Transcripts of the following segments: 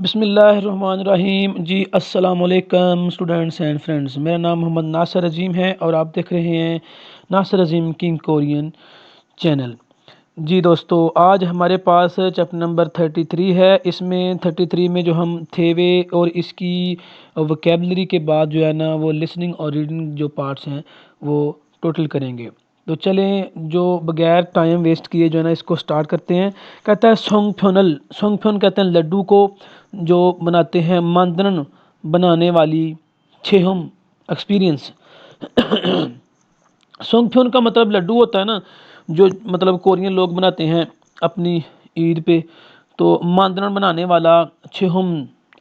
बिस्मिल्लाहिर्रहमानिर्रहीम जी। अस्सलाम वालेकुम स्टूडेंट्स एंड फ्रेंड्स, मेरा नाम मोहम्मद नासिर अजीम है और आप देख रहे हैं नासिर अजीम किंग कोरियन चैनल। जी दोस्तों, आज हमारे पास चैप्टर नंबर 33 है। इसमें 33 में जो हम थेवे और इसकी वोकेबलरी के बाद जो है ना वो लिसनिंग और रीडिंग जो पार्ट्स हैं वो टोटल करेंगे। तो चलें, जो बगैर टाइम वेस्ट किए जो है ना इसको स्टार्ट करते हैं। कहता है सोंगफ्योनल। सोंगफ्योन कहते हैं लड्डू को जो बनाते हैं। मांदरन बनाने वाली छेहम एक्सपीरियंस। सोंगफ्योन का मतलब लड्डू होता है ना, जो मतलब कोरियन लोग बनाते हैं अपनी ईद पे। तो मांदरन बनाने वाला छेहम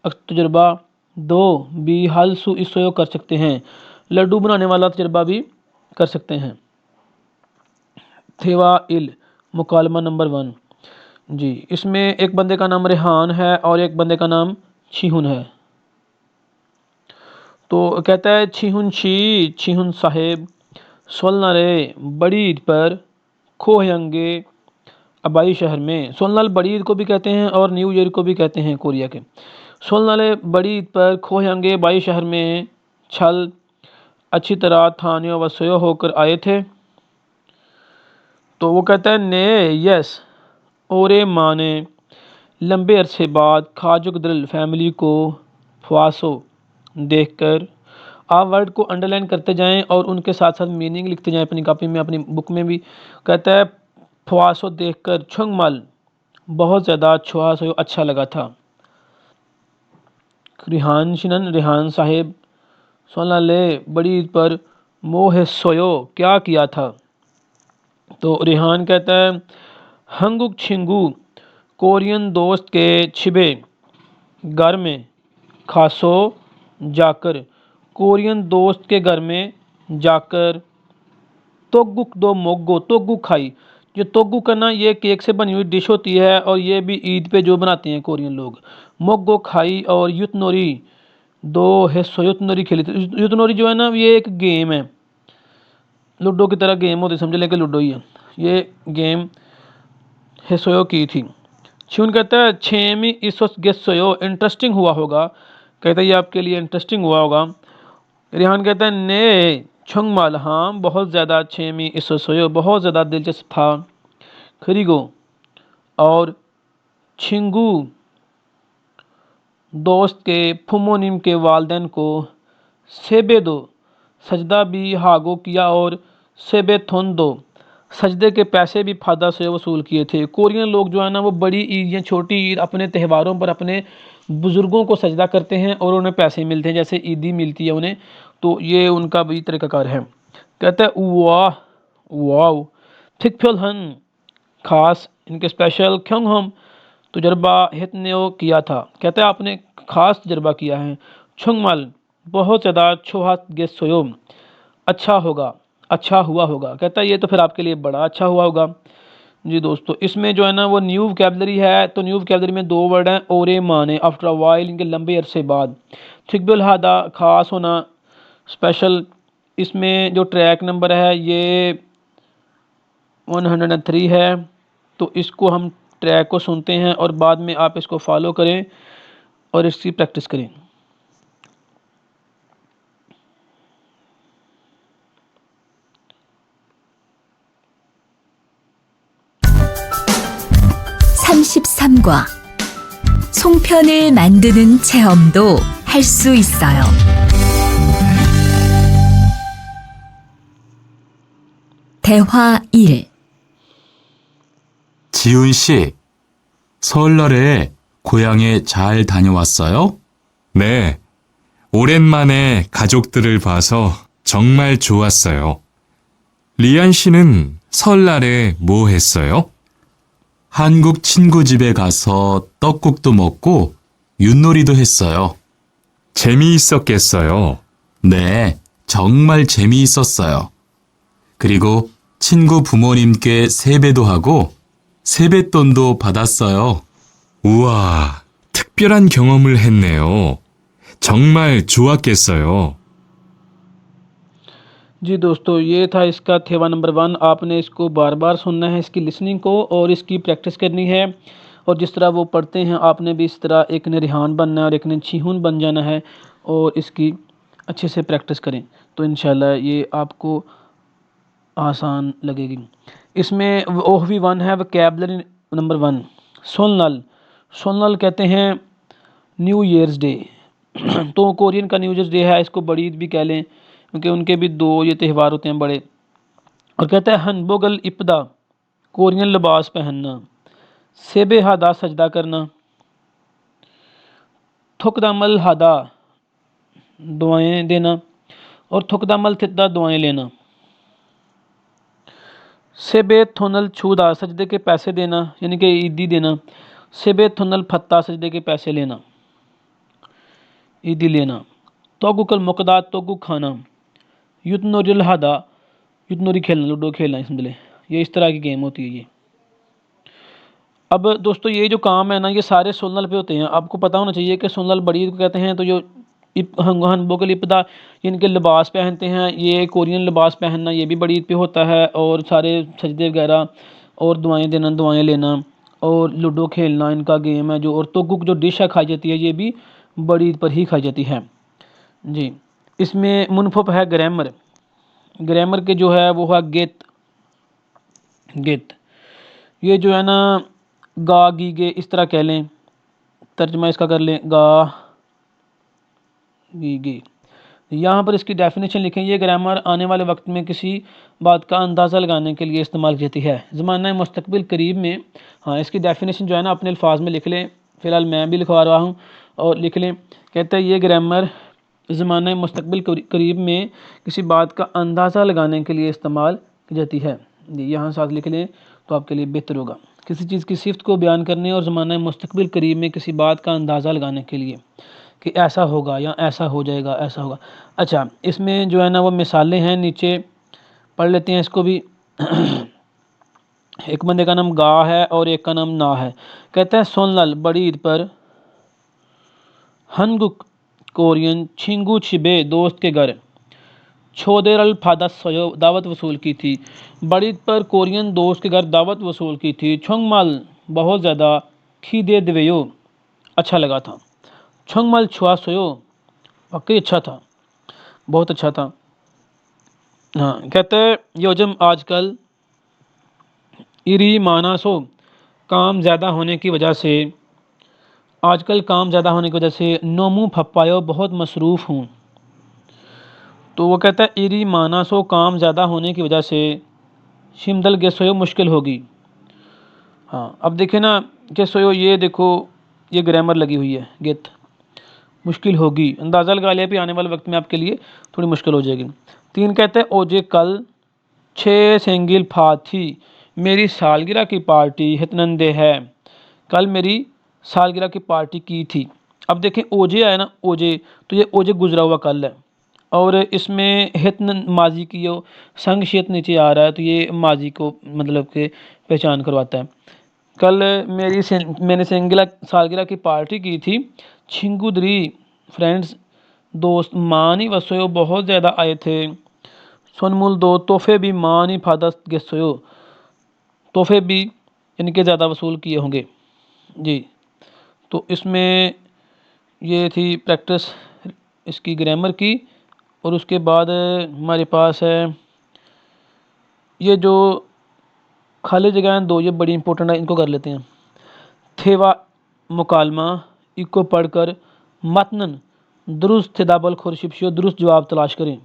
तजुर्बा दो भी हल सु इसो कर सकते हैं। लड्डू बनाने वाला तजुर्बा भी कर सकते हैं। थेवा इल मुकालमा नंबर 1। जी, इसमें एक बंदे का नाम रेहान है और एक बंदे का नाम छिहुन है। तो कहता है छिहुन साहेब सोलनारे बड़ी ईद पर खोहयंगे अबाई शहर में। सोलनाल बड़ी ईद को भी कहते हैं और न्यू ईयर को भी कहते हैं कोरिया के। सोलनाले बड़ी ईद पर खोहयंगे बाई शहर में छल अच्छी तरह थानियों वसयो होकर आए थे। तो वो कहता है ने यस ओरे माँ ने लंबे अरसे बाद खाजुक दिल फैमिली को ख्वासो देखकर। आप वर्ड को अंडरलाइन करते जाएं और उनके साथ साथ मीनिंग लिखते जाएं अपनी कॉपी में, अपनी बुक में भी। कहता है ख्वासो देखकर छुंगमल बहुत ज़्यादा छुआसो अच्छा लगा था। रेहान साहेब सोना ले बड़ी ईद पर मोह सोयो क्या किया था। तो रेहान कहता है हंगुक छिंगू कोरियन दोस्त के छिबे घर में खासो जाकर। कोरियन दोस्त के घर में जाकर तोगुक दो मोगो तोगुक खाई। जो तोगुक करना ये केक से बनी हुई डिश होती है और ये भी ईद पे जो बनाते हैं कोरियन लोग। मोगो खाई और युतनोरी दो हिस्सों युतनोरी खेली थी। युतनोरी जो है ना ये एक गेम है, लूडो की तरह गेम होती, समझ लें कि लूडो ही है। ये गेम हिस्सों की थी। शिवन कहता है छेमी इस गेसोयो इंटरेस्टिंग हुआ होगा। कहता है ये आपके लिए इंटरेस्टिंग हुआ होगा। रेहान कहता है ने छुंगमाल हाँ बहुत ज़्यादा छेमी इस सोयो बहुत ज़्यादा दिलचस्प था। खरीगो और छिंगू दोस्त के फुमोनिम के वालदेन को सेबे दो सजदा भी हागो किया और सेबे थोन दो सजदे के पैसे भी फादा से वसूल किए थे। कोरियन लोग जो है ना वो बड़ी ईद या छोटी ईद अपने त्योहारों पर अपने बुज़ुर्गों को सजदा करते हैं और उन्हें पैसे मिलते हैं, जैसे ईदी मिलती है उन्हें। तो ये उनका भी तरीक़ाकार है। कहता है वाह वाह थिकफिल हन खास इनके स्पेशल क्यों हम तजर्बा हितने किया था। कहता है आपने खास तजर्बा किया है। छुंगमल बहुत ज़्यादा छुहात गे सोयोम अच्छा होगा अच्छा हुआ होगा। कहता है ये तो फिर आपके लिए बड़ा अच्छा हुआ होगा। जी दोस्तों, इसमें जो है ना वो न्यू वोकैबुलरी है। तो न्यू वोकैबुलरी में दो वर्ड हैं ओरे माने आफ्टर अ वाइल, इनके लंबे अरसे बाद। थिकबिल हादा खास होना स्पेशल। इसमें जो ट्रैक नंबर है ये 103 है। तो इसको हम ट्रैक को सुनते हैं और बाद में आप इसको फॉलो करें और इसकी प्रैक्टिस करें। (33과) 송편을 만드는 체험도 할 수 있어요. 대화 1. 지훈 씨, 설날에 고향에 잘 다녀왔어요? 네, 오랜만에 가족들을 봐서 정말 좋았어요. 리안 씨는 설날에 뭐 했어요? 한국 친구 집에 가서 떡국도 먹고 윷놀이도 했어요. 재미있었겠어요? 네, 정말 재미있었어요. 그리고 친구 부모님께 세배도 하고 세뱃돈도 받았어요. 우와, 특별한 경험을 했네요. 정말 좋았겠어요. जी दोस्तों, ये था इसका थेवा नंबर 1। आपने इसको बार बार सुनना है, इसकी लिसनिंग को, और इसकी प्रैक्टिस करनी है। और जिस तरह वो पढ़ते हैं आपने भी इस तरह एक ने रिहान बनना है और एक ने छिहून बन जाना है, और इसकी अच्छे से प्रैक्टिस करें तो इंशाल्लाह ये आपको आसान लगेगी। इसमें OV1 है वोकैबुलरी नंबर 1 सोलनल। सोलनल कहते हैं न्यू ईयर्स डे तो कोरियन का न्यू ईयर्स डे है, इसको बड़ी ईद भी कह लें क्योंकि उनके भी 2 ये त्यौहार होते हैं बड़े। और कहता है हनबोगल इब्दा कोरियन लिबास पहनना, सेबे हादा सजदा करना, थुकदामल हादा दुआएं देना और थुकदामल थिद्दा दुआएं लेना, सेबे थोनल छूदा सजदे के पैसे देना यानी कि ईदी देना, सेबे थोनल फत्ता सजदे के पैसे लेना ईदी लेना, तोगुकल मुकदा तोगु खाना, युतनोरिल हादा युतनोरी खेलना लूडो खेलना, इसमें ये इस तरह की गेम होती है ये। अब दोस्तों ये जो काम है ना ये सारे सोलनल पे होते हैं, आपको पता होना चाहिए कि सोलनल बड़ी ईद को कहते हैं। तो जो हनबोगल इब्दा इनके लिबास पहनते हैं, ये कोरियन लिबास पहनना ये भी बड़ी ईद पे होता है, और सारे सजदे वगैरह और दुआएं देना दुआएं लेना और लूडो खेलना इनका गेम है जो। और तोगुक जो डिश है खाई जाती है ये भी बड़ी ईद पर ही खाई जाती है जी। इसमें मुनफप है ग्रामर, ग्रामर के जो है वो है गेत गेत, ये जो है ना गा गी गे इस तरह कह लें, तर्जमा इसका कर लें गा गी गे। यहाँ पर इसकी डेफिनेशन लिखें, ये ग्रामर आने वाले वक्त में किसी बात का अंदाज़ा लगाने के लिए इस्तेमाल की जाती है। ज़माना मुस्तकबिल करीब में, हाँ इसकी डेफिनेशन जो है ना अपने अल्फाज में लिख लें, फ़िलहाल मैं भी लिखवा रहा हूँ और लिख लें। कहता है ये ग्रामर ज़माना मुस्तकबिल करीब में किसी बात का अंदाज़ा लगाने के लिए इस्तेमाल की जाती है जी। यहाँ साथ लिख लें तो आपके लिए बेहतर होगा। किसी चीज़ की सिफ़त को बयान करने और ज़माना मुस्तकबिल करीब में किसी बात का अंदाज़ा लगाने के लिए कि ऐसा होगा या ऐसा हो जाएगा ऐसा होगा। अच्छा इसमें जो है ना वो मिसालें हैं, नीचे पढ़ लेते हैं इसको भी। एक बंदे का नाम गा है और एक का नाम ना है। कहता है सोनलाल बड़ी ईद पर हनगुक कोरियन छिंगू छिबे दोस्त के घर छोदेरल फादा सोयो दावत वसूल की थी। बड़ी ईद पर कोरियन दोस्त के घर दावत वसूल की थी। छोंगमाल बहुत ज़्यादा खीदे दिवेयो अच्छा लगा था। छोंगमाल छुआ सोयो वाकई अच्छा था, बहुत अच्छा था। हाँ कहते हैं योजम आजकल इरी माना सो काम ज़्यादा होने की वजह से, आजकल काम ज़्यादा होने की वजह से नोमू फप्पायो बहुत मसरूफ़ हूँ। तो वो कहता है इरी माना सो काम ज़्यादा होने की वजह से शिमदल गेसोयो मुश्किल होगी। हाँ अब देखें ना गेसोयो, ये देखो ये ग्रामर लगी हुई है गेत, मुश्किल होगी, अंदाज़ा लगा लिया भी आने वाले वक्त में आपके लिए थोड़ी मुश्किल हो जाएगी। 3 कहते हैं ओजे कल 6 सेंगिल फा थी मेरी सालगिरह की पार्टी हितनंदे है, कल मेरी सालगिरह की पार्टी की थी। अब देखें ओजे आया ना ओजे, तो ये ओजे गुजरा हुआ कल है और इसमें हितन माजी की जो संगशियत नीचे आ रहा है तो ये माजी को मतलब के पहचान करवाता है। कल मैंने सालगिरह की पार्टी की थी। छिंगुदरी फ्रेंड्स दोस्त मानी वसोयो बहुत ज़्यादा आए थे। सोनमुल दो तोहफे भी मानी फादस गेसोयो, तोहफे भी इनके ज़्यादा वसूल किए होंगे जी। तो इसमें ये थी प्रैक्टिस इसकी ग्रामर की। और उसके बाद हमारे पास है ये जो खाली जगह हैं 2, ये बड़ी इंपॉर्टेंट है, इनको कर लेते हैं। थेवा मुकालमा इको पढ़कर मतनन दुरुस्त दाबल खुरशिपशियो दुरुस्त जवाब तलाश करें।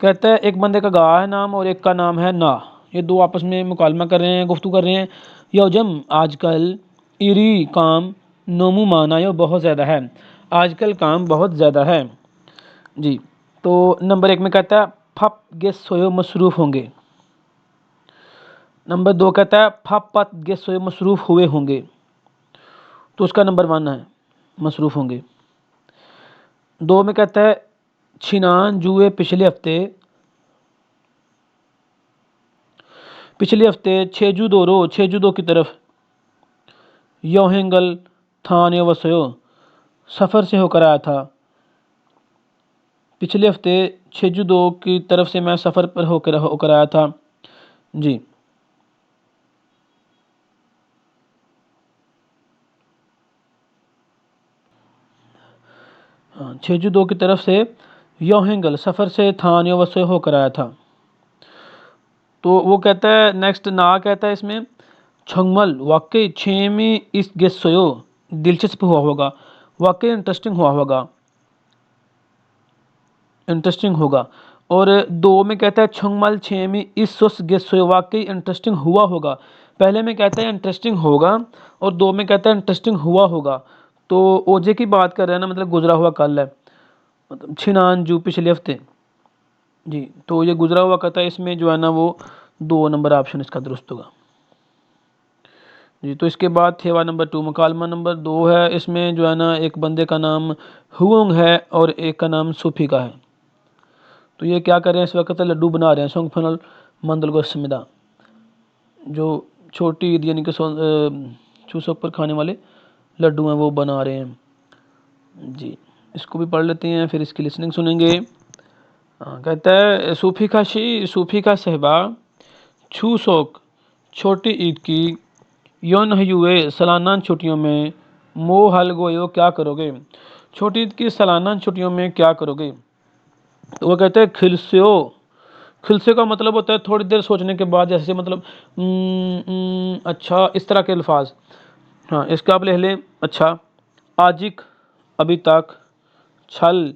कहता है एक बंदे का गा है नाम और एक का नाम है ना, ये 2 आपस में मुकालमा कर रहे हैं, गुफ्तगू कर रहे हैं। योजम आजकल इरी काम नोमू माना यो बहुत ज़्यादा है, आजकल काम बहुत ज़्यादा है जी। तो नंबर 1 में कहता है फप गेस सोयो मसरूफ़ होंगे। नंबर 2 कहता है फप पत गेस सोयो मसरूफ़ हुए होंगे, तो उसका नंबर 1 है मसरूफ़ होंगे। 2 में कहता है छिनान जुए पिछले हफ्ते छेजू दो की तरफ योहेंगल थान यो वसयो सफ़र से होकर आया था। पिछले हफ्ते छेजू दो की तरफ से मैं सफ़र पर होकर आया था जी। हाँ, छेजू-दो की तरफ से योहेंगल सफ़र से थान्यो वसे होकर आया था। तो वो कहता है नेक्स्ट ना कहता है इसमें छंगमल वाकई छेमी इस गेसोयो दिलचस्प हुआ होगा, वाकई इंटरेस्टिंग होगा। और दो में कहता है छंगमल छेमी इस सुस गेसोयो वाकई इंटरेस्टिंग हुआ होगा। पहले में कहता है इंटरेस्टिंग होगा और दो में कहता है इंटरेस्टिंग हुआ होगा। तो ओजे की बात कर रहे हैं ना, मतलब गुजरा हुआ कल है, मतलब छिनानजू पिछले हफ्ते। जी, तो ये गुजरा हुआ कहता है, इसमें जो है ना वो 2 नंबर ऑप्शन इसका दुरुस्त होगा। जी, तो इसके बाद थेवा नंबर 2 मुकालमा नंबर 2 है। इसमें जो है ना एक बंदे का नाम हुओंग है और एक का नाम सूफी का है। तो ये क्या कर रहे हैं इस वक्त, लड्डू बना रहे हैं सोंगफनल मंदल को समिदा, जो छोटी ईद यानी कि चूसोक पर खाने वाले लड्डू हैं वो बना रहे हैं। जी, इसको भी पढ़ लेते हैं फिर इसकी लिसनिंग सुनेंगे। कहता है सूफी का सहबा छूसोक छोटी ईद की योन हुए सालाना छुट्टियों में मो हल गोयो क्या करोगे, छोटी ईद की सालाना छुट्टियों में क्या करोगे। तो वो कहते हैं खिलसे का मतलब होता है थोड़ी देर सोचने के बाद, जैसे मतलब अच्छा, इस तरह के अल्फाज। हाँ, इसका आप लिख लें अच्छा, आजिक अभी तक, छल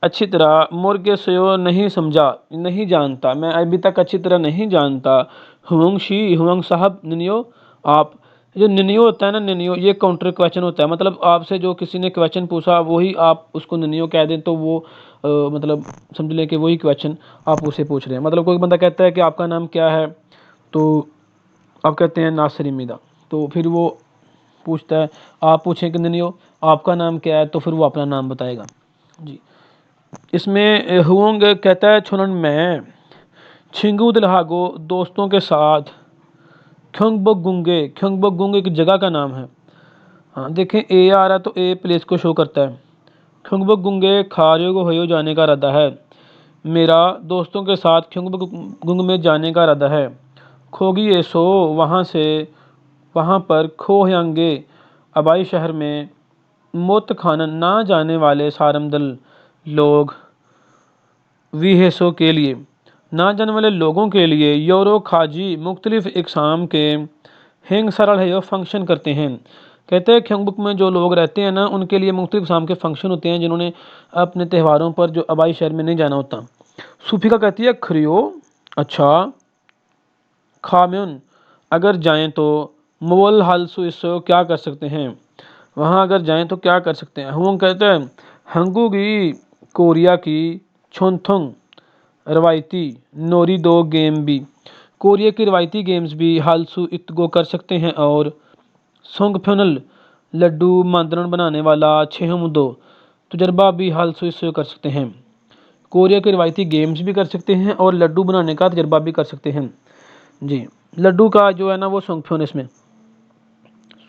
अच्छी तरह, मुर्गे सोयो नहीं समझा नहीं जानता, मैं अभी तक अच्छी तरह नहीं जानता, हुमंग साहब निनियो आप। जो निनियो होता है ना, निनियो ये काउंटर क्वेश्चन होता है, मतलब आपसे जो किसी ने क्वेश्चन पूछा वही आप उसको निनियो कह दें तो वो मतलब समझ लें कि वही क्वेश्चन आप उसे पूछ रहे हैं। मतलब कोई बंदा कहता है कि आपका नाम क्या है, तो आप कहते हैं नासिर मीदा, तो फिर वो पूछता है, आप पूछें कि निनियो आपका नाम क्या है, तो फिर वो अपना नाम बताएगा। जी, इसमें हुओंग कहता है छुनन में छिंगू दिलहागो दोस्तों के साथ, ख्योंगबोक गुंगे एक जगह का नाम है। हाँ, देखें ए आ रहा है तो ए प्लेस को शो करता है। ख्योंगबोक गुंगे खारियो को होयो जाने का इरादा है, मेरा दोस्तों के साथ ख्योंगबोक गुंग में जाने का इरादा है। खोगी एसो वहाँ पर खोहयांगे अबाई शहर में मोत खानन ना जाने वाले सारमदल लोग विहेसो के लिए, ना जाने वाले लोगों के लिए योरो खाजी मुख्तलिफ इकसाम के हिंग सरल है फंक्शन करते हैं। कहते हैं ख्योंगबुक में जो लोग रहते हैं ना उनके लिए मुख्तलिफ इकसाम के फंक्शन होते हैं जिन्होंने अपने त्योहारों पर जो आबाई शहर में नहीं जाना होता। सूफिका कहती है खरियो अच्छा, खाम्युन अगर जाएं तो, मोल हालसु इसो क्या कर सकते हैं, वहाँ अगर जाएं तो क्या कर सकते हैं। हुआ कहते हैं हंगूगी कोरिया की छोनथोंग रवायती नोरी दो गेम भी, कोरिया की रवायती गेम्स भी हालसू इतगो कर सकते हैं, और सोंगफ्योनल लड्डू मांदरण बनाने वाला छेहम दो तजर्बा भी हालसू इससे कर सकते हैं। कोरिया के रवायती गेम्स भी कर सकते हैं और लड्डू बनाने का तजर्बा भी कर सकते हैं। जी, लड्डू का जो है ना वो सोंगफ्योन, इसमें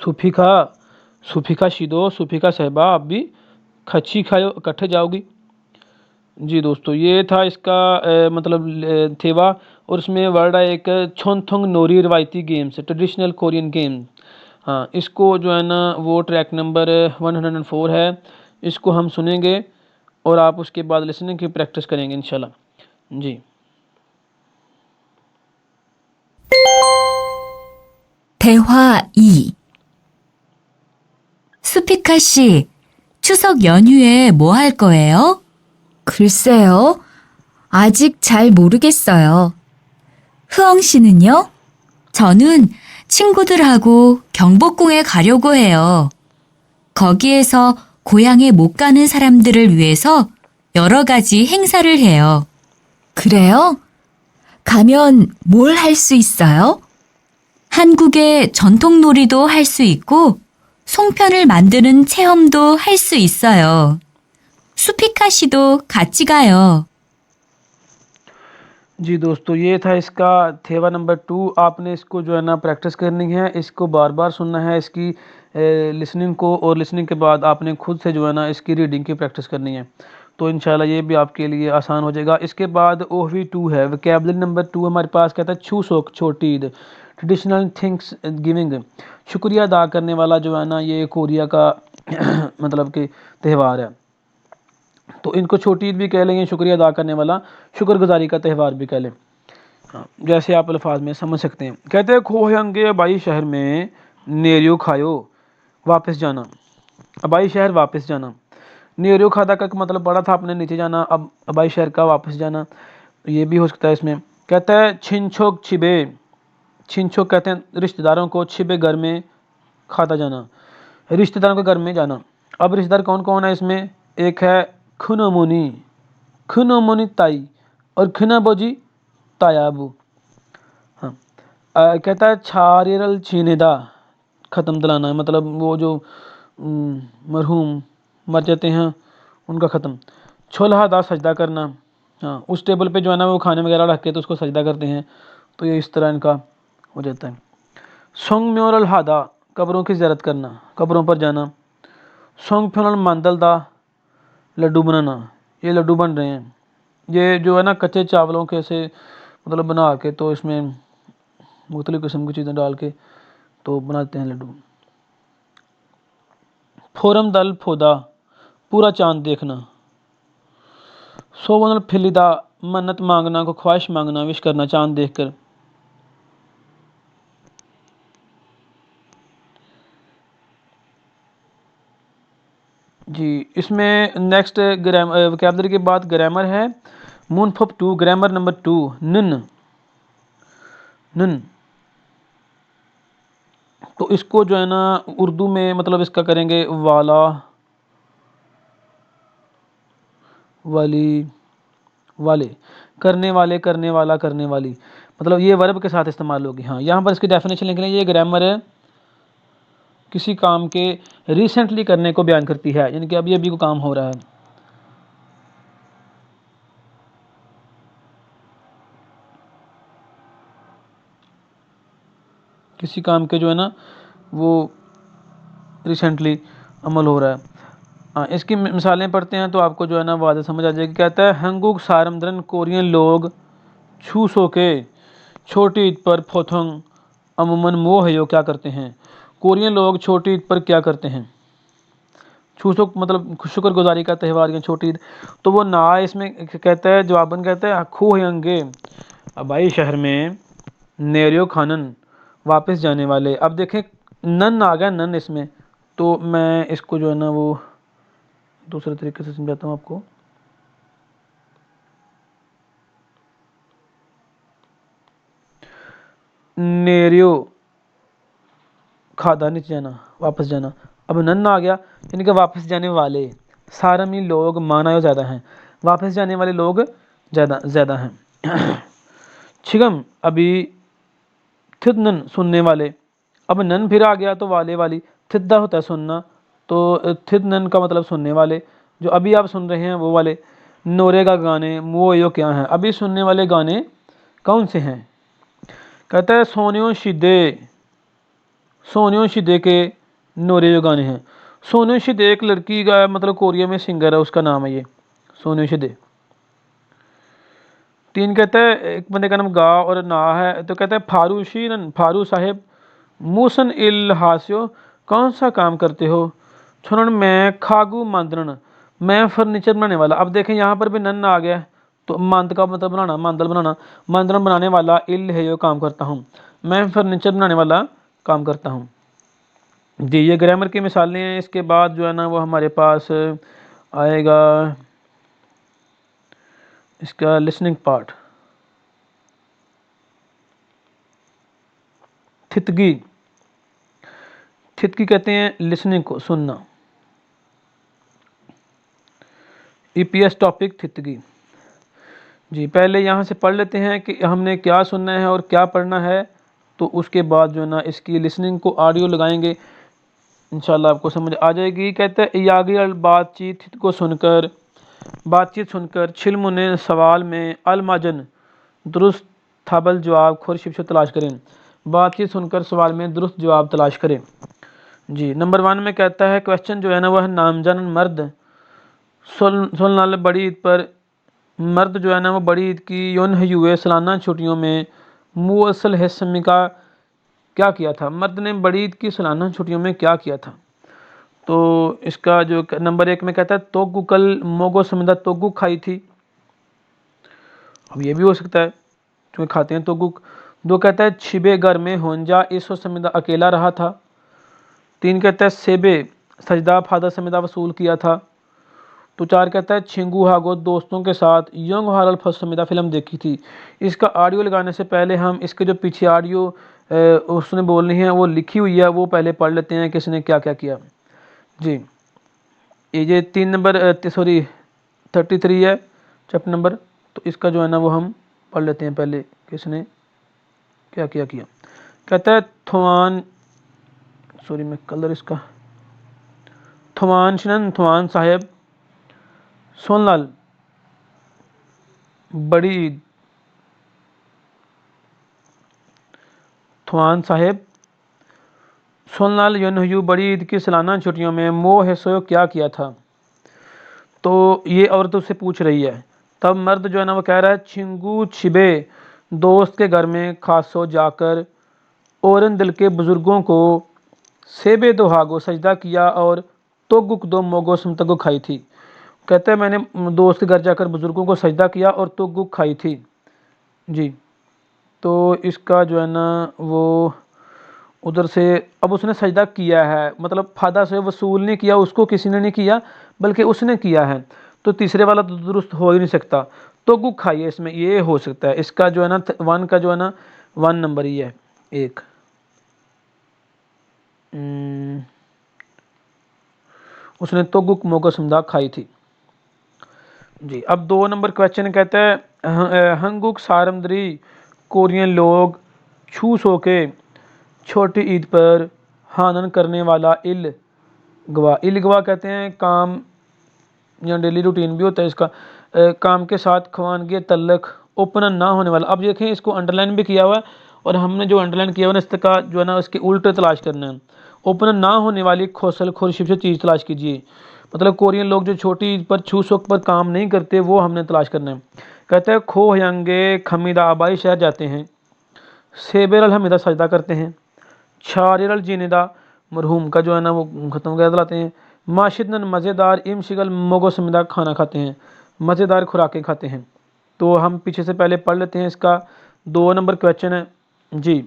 सूफी खा शीदो सूफी का सहबा आप भी खच्ची खाओ इकट्ठे जाओगी। जी दोस्तों, ये था इसका मतलब थेवा, और उसमें वर्ड है एक छोनथोंग नोरी रवायती गेम्स ट्रेडिशनल कोरियन गेम। हाँ, इसको जो है ना वो ट्रैक नंबर 104 है, इसको हम सुनेंगे और आप उसके बाद लिसनिंग की प्रैक्टिस करेंगे इंशाल्लाह। जी, 대화 2. 수피카 씨, 추석 연휴에 뭐 할 거예요? 글쎄요. 아직 잘 모르겠어요. 흐엉 씨는요? 저는 친구들하고 경복궁에 가려고 해요. 거기에서 고향에 못 가는 사람들을 위해서 여러 가지 행사를 해요. 그래요? 가면 뭘 할 수 있어요? 한국의 전통놀이도 할 수 있고 송편을 만드는 체험도 할 수 있어요. 수피카 씨도 같이 가요. जी दोस्तों, ये था इसका थेवा नंबर 2। आपने इसको जो है ना प्रैक्टिस करनी है, इसको बार बार सुनना है, इसकी लिसनिंग को, और लिसनिंग के बाद आपने खुद से जो है ना इसकी रीडिंग की प्रैक्टिस करनी है। तो इंशाल्लाह ये भी आपके लिए आसान हो जाएगा। इसके बाद OV2 है, वोकैबुलरी नंबर 2 हमारे पास कहता है छूसोक छोटी ईद, ट्रेडिशनल थिंग्स गिविंग शुक्रिया अदा करने वाला जो है ना ये कोरिया का मतलब कि त्यौहार है। तो इनको छोटी ईद भी कह लेंगे, शुक्रिया अदा करने वाला, शुक्रगुजारी का त्यौहार भी कह लें। हाँ, जैसे आप अल्फाज में समझ सकते हैं। कहते हैं खोहंगे अबाई शहर में नेरियो खायो, वापस जाना। अबाई शहर वापस जाना। नेरियो खादा का मतलब बड़ा था अपने नीचे जाना, अब अबाई शहर का वापस जाना, ये भी हो सकता है इसमें। कहता है छिनछोक छिबे, छिनछोक कहते हैं रिश्तेदारों को, छिबे घर में, खाता जाना, रिश्तेदारों के घर में जाना। अब रिश्तेदार कौन कौन है इसमें? एक है खुनोमुनी, खुनोमुनी ताई, और खुनाबोजी तायाबू। हाँ, कहता है छारिरल चीनेदा, ख़त्म दिलाना, मतलब वो जो मरहूम मर जाते हैं उनका ख़त्म। छोल्हा दा, सजदा करना। हाँ, उस टेबल पे जो है ना वो खाने वगैरह रख के तो उसको सजदा करते हैं, तो ये इस तरह इनका हो जाता है। सोंग म्योरल हादा, कब्रों की ज़ियारत करना, कब्रों पर जाना। सोंग फ्योनल मांदल दा, लड्डू बनाना, ये लड्डू बन रहे हैं, ये जो है ना कच्चे चावलों के से मतलब बना के तो इसमें मुख्तलिफ़ किस्म की चीज़ें डाल के तो बनाते हैं लड्डू। फोरम दल फोदा, पूरा चांद देखना। सोवनल फिलिदा, मन्नत मांगना, को ख्वाहिश मांगना, विश करना चांद देखकर। जी, इसमें नेक्स्ट वोकैबुलरी के बाद ग्रामर है। मुनफप 2, ग्रामर नंबर 2, नन, नन। तो इसको जो है ना उर्दू में मतलब इसका करेंगे वाला, वाली, वाले, करने वाले, करने वाला, करने वाली, मतलब ये वर्ब के साथ इस्तेमाल होगी। हाँ, यहाँ पर इसकी डेफिनेशन लिख लें, ये ग्रामर है किसी काम के रिसेंटली करने को बयान करती है, यानी कि अभी अभी को काम हो रहा है। किसी काम के जो है ना वो रिसेंटली अमल हो रहा है। हाँ, इसकी मिसालें पढ़ते हैं तो आपको जो है ना वाज़ेह समझ आ जाएगी। कहता है हंगुक सारमद्रन, कोरियन लोग छू सो के छोटी ईद पर फोथंग अमूमन मोहयो क्या करते हैं? कोरियन लोग छोटी ईद पर क्या करते हैं? छूसो मतलब शुक्रगुजारी का त्यौहार या छोटी ईद। तो वो ना इसमें कहता है, जवाबन कहता है खू हंगे अबाई शहर में नेरियो खानन, वापस जाने वाले। अब देखें नन आ गया, नन इसमें, तो मैं इसको जो है ना वो दूसरे तरीके से समझाता हूँ आपको। नेरियो खादा, नीचे जाना, वापस जाना। अब नन आ गया, यानी कि वापस जाने वाले। सारमी लोग माना ज़्यादा हैं, वापस जाने वाले लोग ज़्यादा हैं। छिगम अभी थिद नन, सुनने वाले। अब नन फिर आ गया तो वाले वाली, थिद्दा होता है सुनना, तो थिद नन का मतलब सुनने वाले, जो अभी आप सुन रहे हैं वो वाले। नोरे का गाने वो यो क्या है? अभी सुनने वाले गाने कौन से हैं? कहता है सोनियो शिदे, सोनियो शिदे के नोरे जो गाने हैं। सोनियो शिदे एक लड़की का मतलब कोरिया में सिंगर है, उसका नाम है ये सोनियो शिदे। 3 कहता है एक बंदे का नाम गा और ना है, तो कहता है फारूशीन, फारू साहेब, मूसन इल हास्यो, कौन सा काम करते हो? छुनन मैं खागू मांदरन, मैं फर्नीचर बनाने वाला। अब देखें यहाँ पर भी नन आ गया, तो मांद का मतलब बनाना, मांदल बनाना, मांदरन बनाने वाला, इल है यो काम करता हूँ, मैं फर्नीचर बनाने वाला काम करता हूँ। जी, ये ग्रामर की मिसालें हैं। इसके बाद जो है ना वो हमारे पास आएगा इसका लिसनिंग पार्ट। थितगी, थितगी कहते हैं लिसनिंग को, सुनना। EPS topic थितगी। जी, पहले यहाँ से पढ़ लेते हैं कि हमने क्या सुनना है और क्या पढ़ना है, तो उसके बाद जो है ना इसकी लिसनिंग को ऑडियो लगाएंगे, इंशाल्लाह आपको समझ आ जाएगी। कहते हैं यागी बातचीत को सुनकर, बातचीत सुनकर, छिलमु ने सवाल में, अलमाजन दुरुस्त थाबल जवाब खोर शिप तलाश करें। बातचीत सुनकर सवाल में दुरुस्त जवाब तलाश करें। जी, नंबर 1 में कहता है क्वेश्चन जो है ना वह नामजन मर्द सुल बड़ी ईद पर, मर्द जो है ना वो बड़ी ईद की योन हुए सालाना छुट्टियों में मुअसल हिस्समी का क्या किया था? मर्द ने बड़ी ईद की सालाना छुट्टियों में क्या किया था? तो इसका जो नंबर 1 में कहता है तोगु कल मोगो समिदा तोगु खाई थी, अब ये भी हो सकता है क्योंकि खाते हैं तोगु। 2 कहता है छिबे घर में होंजा इसो समिदा अकेला रहा था। 3 कहता है सेबे सजदा फादर समिदा वसूल किया था। तो 4 कहता है छिंगू हागो दोस्तों के साथ यंग हारल फर्स्ट समिदा फिल्म देखी थी। इसका ऑडियो लगाने से पहले हम इसके जो पीछे ऑडियो उसने बोलनी है वो लिखी हुई है वो पहले पढ़ लेते हैं किसने क्या क्या किया। जी ये 3 नंबर 33 है चैप्टर नंबर, तो इसका जो है ना वो हम पढ़ लेते हैं पहले किसने क्या क्या किया। कहता है मैं कलर इसका थवान साहेब सोनलाल बड़ी ईद थवान साहेब सोनलाल यनहयू बड़ी ईद की सालाना छुट्टियों में मोह सो क्या किया था। तो ये औरत उससे पूछ रही है। तब मर्द जो है ना वो कह रहा है छिंगू छिबे दोस्त के घर में खासो जाकर औरन दिल के बुजुर्गों को सेबे दोहागो सजदा किया और तोगुक दो मोगो समतगो खाई थी। कहते हैं मैंने दोस्त के घर जाकर बुजुर्गों को सजदा किया और तोगुक खाई थी। जी तो इसका जो है ना वो उधर से अब उसने सजदा किया है मतलब फायदा से वसूल नहीं किया, उसको किसी ने नहीं किया बल्कि उसने किया है, तो तीसरे वाला तो दुरुस्त हो ही नहीं सकता। तो गुक खाइए इसमें ये हो सकता है। इसका जो है ना 1 का जो है ना 1 नंबर ही है एक। उसने तो गुक मोको समदा खाई थी। जी अब 2 नंबर क्वेश्चन कहता है हंगुक सारमद्री कोरियन लोग छू सो के छोटी ईद पर हानन करने वाला इल गवा कहते हैं काम या डेली रूटीन भी होता है इसका। काम के साथ खवानगी तल्लक ओपन ना होने वाला। अब देखें इसको अंडरलाइन भी किया हुआ है और हमने जो अंडरलाइन किया हुआ है इसका जो है ना इसके उल्टे तलाश करना है। ओपन ना होने वाली खोसल खुरशिप से चीज़ तलाश कीजिए, मतलब कोरियन लोग जो छोटी ईद पर छू सोक पर काम नहीं करते वो हमने तलाश करना है। कहते हैं खो हयंगे खमीदा आबाई शहर जाते हैं, सेबेर अल हमीदा सजदा करते हैं, छारिर अल जीनिदा मरहूम का जो है ना वो ख़त्म कर दिलाते हैं, माशिदन मज़ेदार इम शिगल मोगो समिदा खाना खाते हैं, मज़ेदार खुराकें खाते हैं। तो हम पीछे से पहले पढ़ लेते हैं इसका 2 नंबर क्वेश्चन है जी।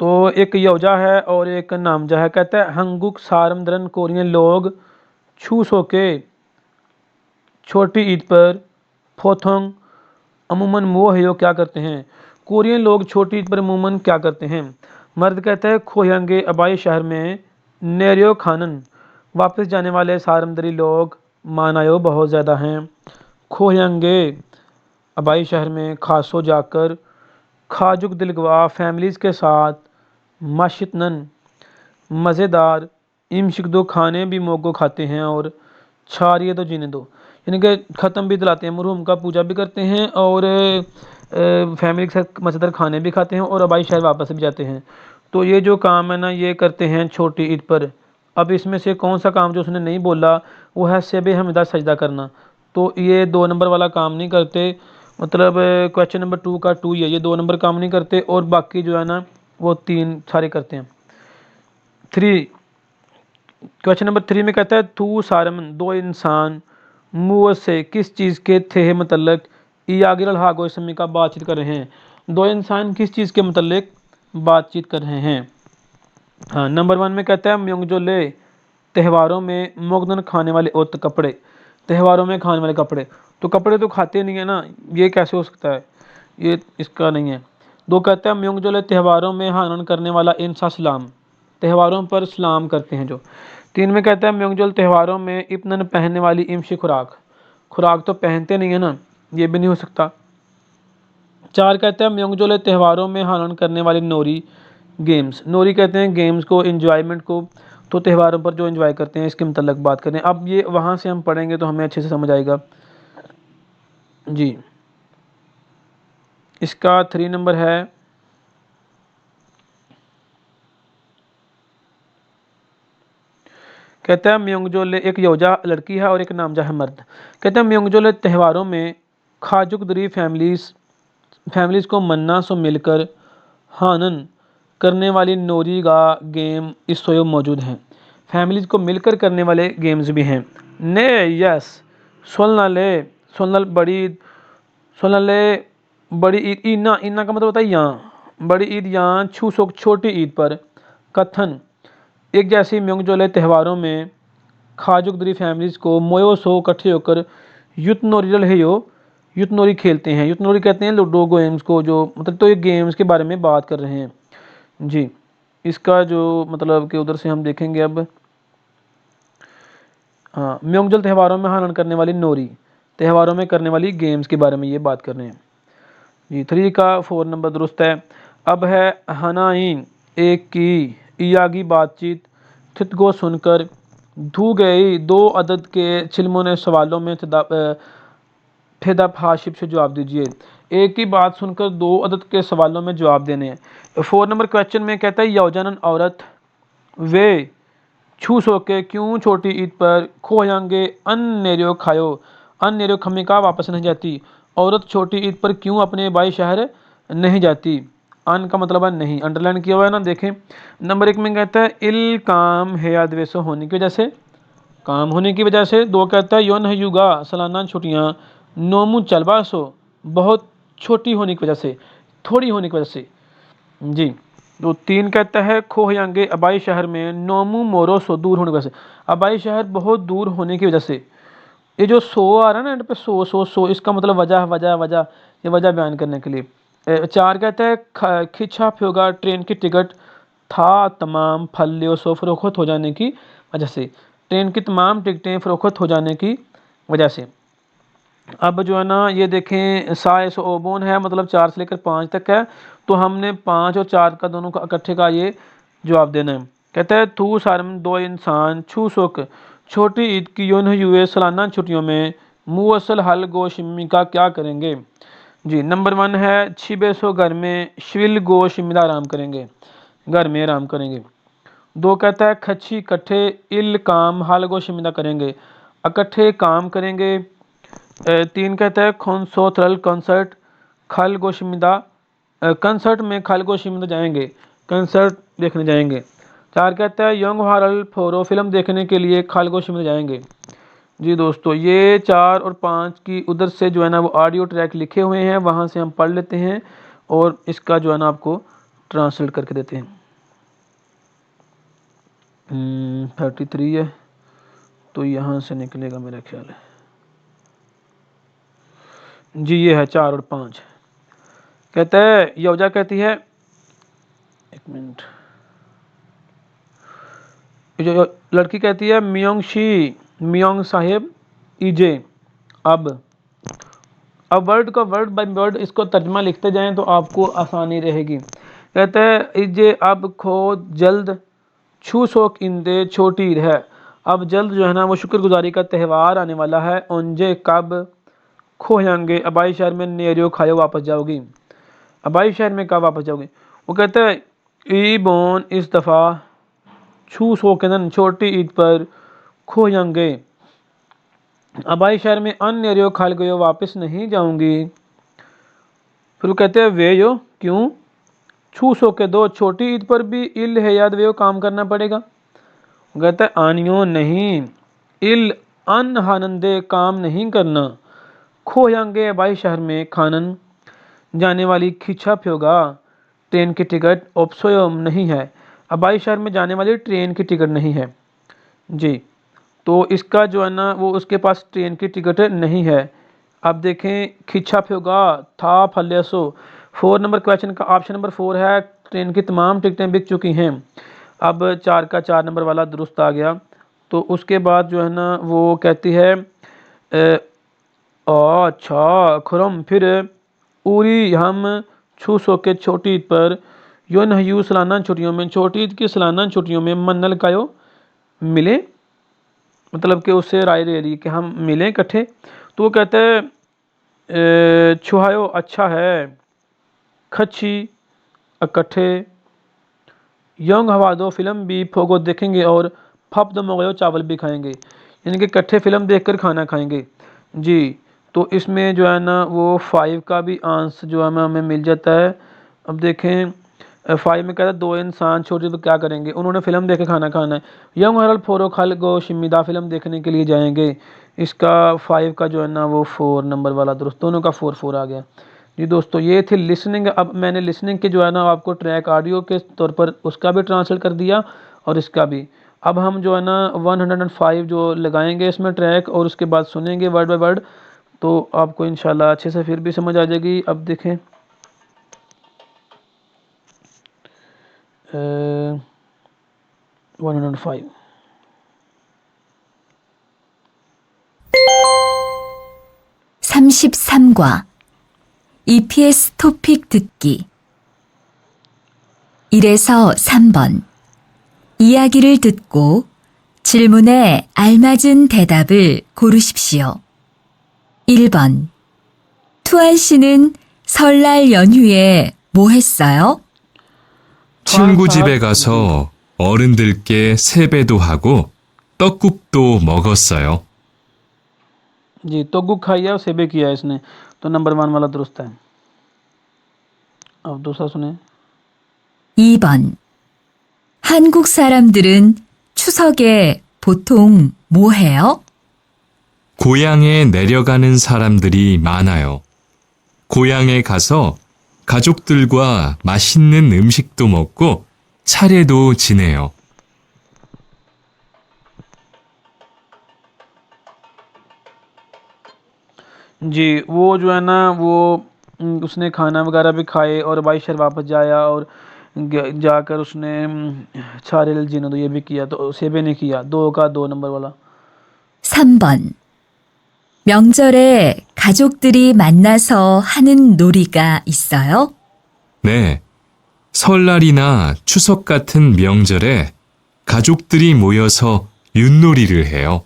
तो एक यौजा है और एक नामजा है। कहता है हंगुक सारमद्रन कोरियन लोग छू सो के छोटी ईद पर फोथोंग अमूमन मोहयो क्या करते हैं। कोरियन लोग छोटी ईद पर अमूमन क्या करते हैं। मर्द कहता है खोयंगे अबाई शहर में नेरियो खानन वापस जाने वाले सारमदरी लोग मानायो बहुत ज़्यादा हैं। खोयंगे अबाई शहर में खासो जाकर खाजुक दिलगवा फैमिलीज़ के साथ माशितनन मज़ेदार इमशिक दो खाने भी मोगो खाते हैं और छारिए तो जीने दो यानी कि ख़त्म भी दिलाते हैं, मरहूम का पूजा भी करते हैं और फैमिली के साथ मज़ेदार खाने भी खाते हैं और अबाई शहर वापस भी जाते हैं। तो ये जो काम है ना ये करते हैं छोटी ईद पर। अब इसमें से कौन सा काम जो उसने नहीं बोला वो है सेबे हमिदा सजदा करना, तो ये 2 नंबर वाला काम नहीं करते, मतलब क्वेश्चन नंबर 2 का 2 ही है, ये 2 नंबर काम नहीं करते और बाकी जो है ना वो 3 सारे करते हैं। 3 क्वेश्चन नंबर 3 में कहता है तू सारमन दो इंसान मुँह से किस चीज़ के थे मतलब यागिरल हागो इसमी का बातचीत कर रहे हैं। 2 इंसान किस चीज़ के मतलब बातचीत कर रहे हैं। हाँ नंबर 1 में कहता है म्योंगजोले त्योहारों में मोगदन खाने वाले ओत कपड़े, त्योहारों में खाने वाले कपड़े, तो कपड़े तो खाते नहीं है ना, ये कैसे हो सकता है, ये इसका नहीं है। 2 कहता है म्योंगजोले त्योहारों में हानन करने वाला इंसा सलाम, त्योहारों पर सलाम करते हैं जो। 3 में कहता है म्योंगजोल त्योहारों में इपनन पहनने वाली इमशी खुराक, खुराक तो पहनते नहीं है ना, ये भी नहीं हो सकता। 4 कहता है म्योंगजोले त्योहारों में हानन करने वाली नोरी गेम्स, नोरी कहते हैं गेम्स को इंजॉयमेंट को, तो त्योहारों पर जो एंजॉय करते हैं इसके मतलब बात करें। अब ये वहाँ से हम पढ़ेंगे तो हमें अच्छे से समझ आएगा जी। इसका 3 नंबर है कहता है म्योंगजोले एक योजा लड़की है और एक नामजा है मर्द। कहता है म्योंगजोले त्योहारों में खाजुक दरी फैमिलीज़ को मन्ना सो मिलकर हानन करने वाली नोरी का गेम इस सोयो मौजूद हैं। फैमिलीज को मिलकर करने वाले गेम्स भी हैं। ने यस सोलनाले बड़ी ईद इना इना का मतलब होता है यहाँ बड़ी ईद यहाँ छूसोक छोटी ईद पर कथन एक जैसी म्योंगजोले त्योहारों में खाजुकदरी फैमिलीज को मोयो सो इकट्ठे होकर युतनोरी खेलते हैं। युतनोरी कहते हैं लूडो गेम्स को, जो मतलब तो ये गेम्स के बारे में बात कर रहे हैं जी। इसका जो मतलब कि उधर से हम देखेंगे अब, हाँ, म्योंगजोल त्योहारों में हनन करने वाली नोरी त्योहारों में करने वाली गेम्स के बारे में ये बात कर रहे हैं जी। 3 का 4 नंबर दुरुस्त है। अब है हनाइन एक की इयागी बातचीत थितगो सुनकर धू गई 2 अदद के छिलमों ने सवालों में फेदप हाशिब से जवाब दीजिए। एक ही बात सुनकर 2 अदद के सवालों में जवाब देने हैं। 4 नंबर क्वेश्चन में कहता है यौजनन औरत वे छू सो के क्यों छोटी ईद पर खो जाएंगे अन नेरियो खायो अन नेरियो खमी का वापस नहीं जाती। औरत छोटी ईद पर क्यों अपने बाई शहर नहीं जाती। अन का मतलब है नहीं, अंडरलाइन किया हुआ है ना, देखें। नंबर 1 में कहता है इल काम हेयादवेसो होने की वजह से, काम होने की वजह से। 2 कहता है योन युगा सालाना छुट्टियाँ नोमू चलबासो बहुत छोटी होने की वजह से, थोड़ी होने की वजह से जी। तो 3 कहता है खोहयांगे अबाई शहर में नोमू मोरोसो दूर होने की वजह से, अबाई शहर बहुत दूर होने की वजह से। ये जो सो आ रहा है ना एंड पे सो इसका मतलब वजह वजह वजह, ये वजह बयान करने के लिए। 4 कहता है खिंचा फ्योगा ट्रेन की टिकट था तमाम फल्लियों सो फरोख्त हो जाने की वजह से, ट्रेन की तमाम टिकटें फरोख्त हो जाने की वजह से। अब जो है ना ये देखें साइस ओबोन है मतलब 4 से लेकर 5 तक है, तो हमने 5 और 4 का दोनों का इकट्ठे का ये जवाब देना है। कहता है तू सारम 2 इंसान छू सुक छोटी ईद की योन हुए सालाना छुट्टियों में मुवसल हल गो शिम्मी का क्या करेंगे जी। नंबर 1 है छिबे सो घर में शिविल गो शिमिदा आराम करेंगे, घर में आराम करेंगे। 2 कहता है खच्छी इकट्ठे इल काम हाल गो शिमिदा करेंगे, इकट्ठे काम करेंगे। 3 कहता है खोनसो थरल कंसर्ट खल गोशिमिदा कंसर्ट में खल गोशिमिदा जाएंगे, कंसर्ट देखने जाएंगे। 4 कहता है यंग हारल फोरो फिल्म देखने के लिए खल गोशिमिदा जाएंगे जी। दोस्तों ये 4 और 5 की उधर से जो है ना वो ऑडियो ट्रैक लिखे हुए हैं, वहाँ से हम पढ़ लेते हैं और इसका जो है ना आपको ट्रांसलेट करके देते हैं। 33 है तो यहाँ से निकलेगा मेरा ख्याल है जी, ये है 4 और 5। कहता है यौजा कहती है, एक मिनट, जो लड़की कहती है मियोंग साहेब इजे। अब वर्ड का वर्ड बाय वर्ड इसको तर्जमा लिखते जाएं तो आपको आसानी रहेगी। कहता है इजे अब खो जल्द छू सोक इंदे छोटी है, अब जल्द जो है ना वो शुक्रगुजारी का त्यौहार आने वाला है। ओंजे कब खो जाएंगे अबाई शहर में नेरियो खायो वापस जाओगी, अबाई शहर में कब वापस जाओगी। वो कहता है ई बोन इस दफ़ा छू सो के दिन छोटी ईद पर खो जाएंगे अबाई शहर में अन नेरियो खाल गयो वापस नहीं जाऊंगी। फिर वो कहते हैं वे यो क्यों छू सो के 2 छोटी ईद पर भी इल है याद वे काम करना पड़ेगा। वो कहता है आनियो नहीं इल अन हानंदे काम नहीं करना, खो जाएंगे अबाई शहर में खानन जाने वाली खिंचा फ्योगा ट्रेन की टिकट ऑप्सोयम नहीं है, अबाई शहर में जाने वाली ट्रेन की टिकट नहीं है जी। तो इसका जो है ना वो उसके पास ट्रेन की टिकट नहीं है। अब देखें खिंचा फ्योगा था फल्यसो। 4 नंबर क्वेश्चन का ऑप्शन नंबर 4 है ट्रेन की तमाम टिकटें बिक चुकी हैं। अब 4 का 4 नंबर वाला दुरुस्त आ गया। तो उसके बाद जो है ना वो कहती है अच्छा खुरम फिर उरी हम छू सो के छोटी ईद पर यो नहयू सालाना छुट्टियों में, छोटी ईद की सालाना छुट्टियों में मन्नल कायो मिले, मतलब कि उससे राय ले ली कि हम मिलें इकट्ठे। तो वो कहता है छुहायो अच्छा है खच्छी इकट्ठे यंग हवा दो फिल्म भी फोगो देखेंगे और फप दो मोगयो चावल भी खाएंगे, यानी कि इकट्ठे फिल्म देखकर खाना खाएंगे जी। तो इसमें जो है ना वो 5 का भी आंसर जो है हमें मिल जाता है। अब देखें फाइव में कहता है दो इंसान छोटे तो क्या करेंगे, उन्होंने फिल्म देख के खाना खाना है। यंग हरल फोरो खल गो शिमिदा फिल्म देखने के लिए जाएंगे। इसका फाइव का जो है ना वो फोर नंबर वाला दुरुस्त, दोनों का फोर फोर आ गया। जी दोस्तों ये थी लिसनिंग। अब मैंने लिसनिंग के जो है ना आपको ट्रैक ऑडियो के तौर पर उसका भी ट्रांसलेट कर दिया और इसका भी। अब हम जो है ना 105 जो लगाएंगे इसमें ट्रैक और उसके बाद सुनेंगे वर्ड बाय वर्ड, तो आपको इंशाल्लाह अच्छे से फिर भी समझ आ जाएगी। अब देखें 105 33과 EPS 토픽 듣기 1에서 3번 이야기를 듣고 질문에 알맞은 대답을 고르십시오. 1번 투안 씨는 설날 연휴에 뭐 했어요? 친구 집에 가서 어른들께 세배도 하고 떡국도 먹었어요. जी तो गुक खाइया और सेबे किया इसने, तो नंबर वन वाला दुरुस्त है। अब दूसरा सुने। 2번 한국 사람들은 추석에 보통 뭐 해요? 고향에 내려가는 사람들이 많아요. 고향에 가서 가족들과 맛있는 음식도 먹고 차례도 지내요. जी वो जो है ना वो उसने खाना वगैरह भी खाए और भाई शहर वापस जाया और जाकर उसने छारेल जीने तो ये भी किया, तो सेबे ने किया, दो का दो नंबर वाला। 3번 명절에 가족들이 만나서 하는 놀이가 있어요? 네. 설날이나 추석 같은 명절에 가족들이 모여서 윷놀이를 해요.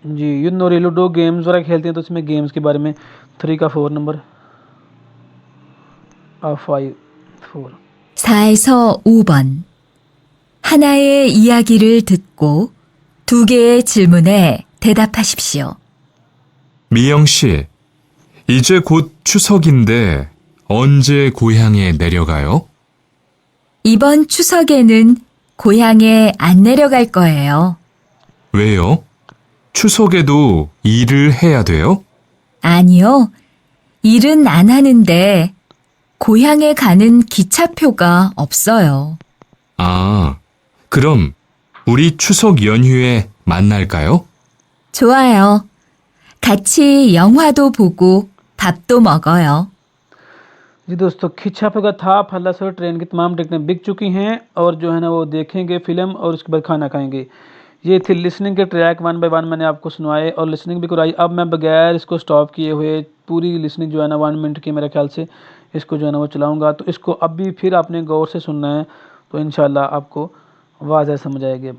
जी यूनो लूडो गेम्स वगैरह खेलते हैं, तो इसमें गेम्स के बारे में थ्री का फोर नंबर और फाइव फोर। 4에서 5번 하나의 이야기를 듣고 두 개의 질문에 대답하십시오. 미영 씨, 이제 곧 추석인데 언제 고향에 내려가요? 이번 추석에는 고향에 안 내려갈 거예요. 왜요? 추석에도 일을 해야 돼요? 아니요. 일은 안 하는데 고향에 가는 기차표가 없어요. 아, 그럼 우리 추석 연휴에 만날까요? 좋아요. 같이 영화도 보고 밥도 먹어요. जी दोस्तों खिंचा पेगा था फल्ला सर ट्रेन की तमाम टिकटें बिक चुकी हैं और जो है ना वो देखेंगे फिल्म और उसके बाद खाना खाएंगे। ये थी लिसनिंग के ट्रैक वन बाय वन मैंने आपको सुनवाए और लिसनिंग भी कराई। अब मैं बगैर इसको स्टॉप किए हुए पूरी लिसनिंग जो है ना 1 मिनट की मेरे ख्याल से इसको जो है ना वो चलाऊँगा, तो इसको अब भी फिर आपने गौर से सुनना है, तो इंशाल्लाह आपको वाज़ह समझ आएगी।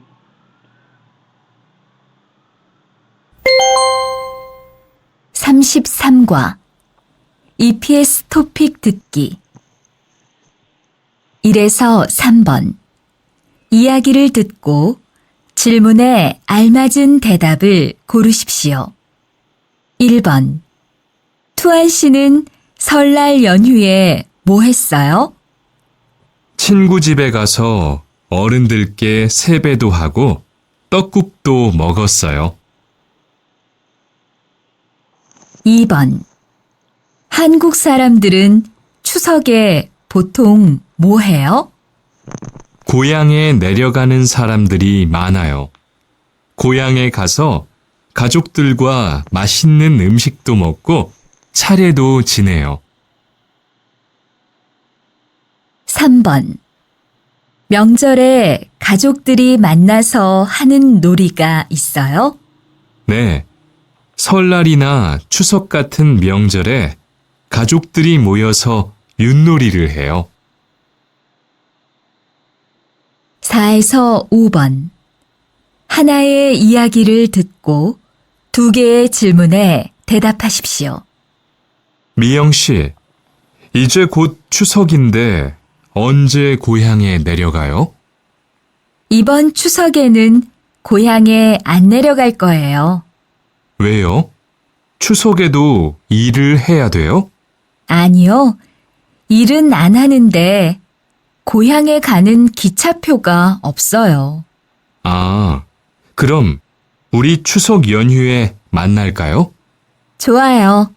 33과 EPS 토픽 듣기 1에서 3번 이야기를 듣고 질문에 알맞은 대답을 고르십시오. 1번 투안 씨는 설날 연휴에 뭐 했어요? 친구 집에 가서 어른들께 세배도 하고 떡국도 먹었어요. 2번 한국 사람들은 추석에 보통 뭐 해요? 고향에 내려가는 사람들이 많아요. 고향에 가서 가족들과 맛있는 음식도 먹고 차례도 지내요. 3번 명절에 가족들이 만나서 하는 놀이가 있어요? 네. 설날이나 추석 같은 명절에 가족들이 모여서 윷놀이를 해요. 4에서 5번 하나의 이야기를 듣고 두 개의 질문에 대답하십시오. 미영 씨, 이제 곧 추석인데 언제 고향에 내려가요? 이번 추석에는 고향에 안 내려갈 거예요. 왜요? 추석에도 일을 해야 돼요? 아니요. 일은 안 하는데 고향에 가는 기차표가 없어요. 아, 그럼 우리 추석 연휴에 만날까요? 좋아요.